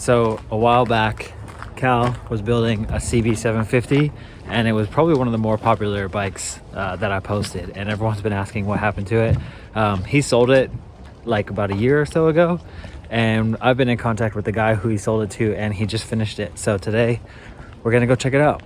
So a while back, Cal was building a CB750, and it was probably one of the more popular bikes that I posted, and everyone's been asking what happened to it. He sold it like about a year or so ago, and I've been in contact with the guy who he sold it to, and he just finished it. So today we're gonna go check it out.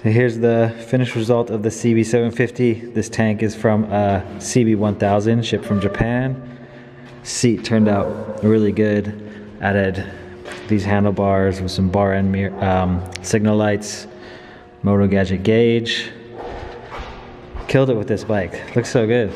Here's the finished result of the CB750. This tank is from CB1000, shipped from Japan. Seat turned out really good. Added these handlebars with some bar end signal lights, Moto Gadget gauge. Killed it with this bike. Looks so good.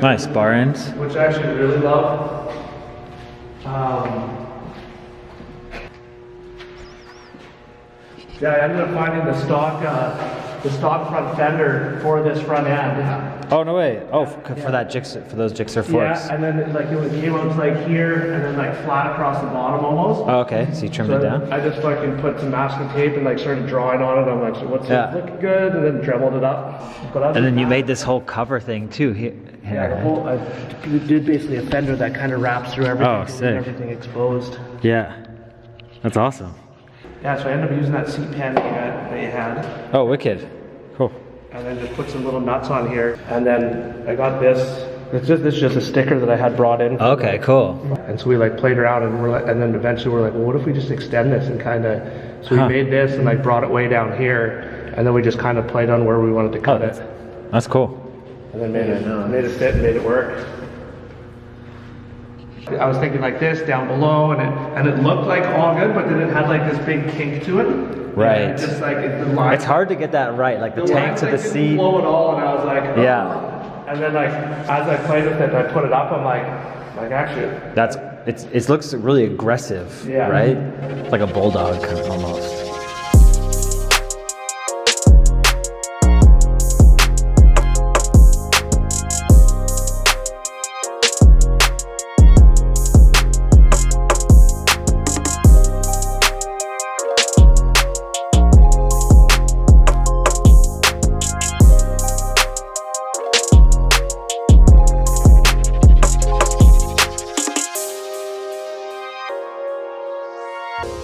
Nice bar ends, which I actually really love. Yeah, I ended up finding the stock front fender for this front end. Oh no way! Oh, for that Gixxer, for those Gixxer forks. Yeah, and then like it came out like here, and then like flat across the bottom almost. Oh, okay. So you trimmed it down. I just fucking put some masking tape and like started drawing on it. I'm like, so what's it looking good? And then dremeled it up. And then you made this whole cover thing too here. Yeah, the whole, I did basically a fender that kind of wraps through everything. Oh, sick. Everything exposed. Yeah, that's awesome. Yeah, so I ended up using that seat pan that you had. Oh, wicked. Cool. And then just put some little nuts on here. And then I got this. This is just a sticker that I had brought in. Okay, cool. And so we like played around, and and then eventually we're like, well, what if we just extend this and kind of, so we made this and like brought it way down here, and then we just kind of played on where we wanted to cut it. That's cool. And then made it fit and made it work. I was thinking like this down below, and it looked like all good, but then it had like this big kink to it. Right. Just like the line. It's hard to get that right, like the tank to the seat. Blow it all, and I was like, oh. Yeah. And then like as I played with it, and I put it up. I'm like actually. It looks really aggressive. Yeah. Right. It's like a bulldog kind of almost.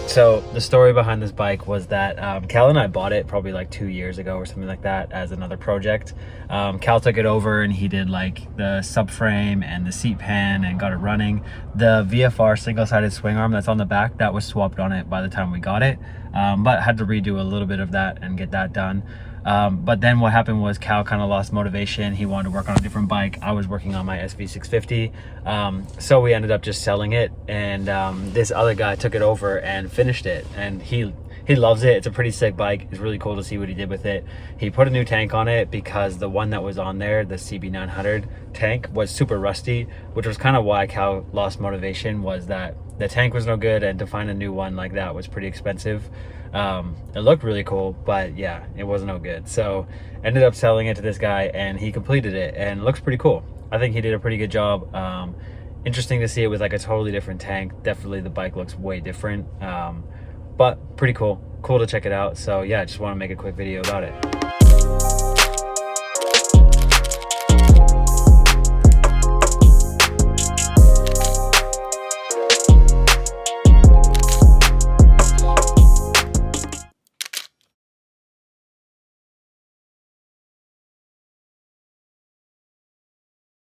So the story behind this bike was that Cal and I bought it probably like 2 years ago or something like that as another project. Cal took it over and he did like the subframe and the seat pan and got it running. The VFR single-sided swing arm that's on the back, that was swapped on it by the time we got it, but had to redo a little bit of that and get that done. But then what happened was Cal kind of lost motivation. He wanted to work on a different bike. I was working on my SV650. So we ended up just selling it, and this other guy took it over and finished it, and he loves it. It's a pretty sick bike. It's really cool to see what he did with it. He put a new tank on it because the one that was on there, the CB900 tank, was super rusty, which was kind of why Cal lost motivation, was that the tank was no good, and to find a new one like that was pretty expensive. It looked really cool, but yeah, it wasn't no good. So ended up selling it to this guy, and he completed it, and it looks pretty cool. I think he did a pretty good job. Interesting to see it with like a totally different tank. Definitely the bike looks way different, but pretty cool to check it out. So yeah, I just want to make a quick video about it.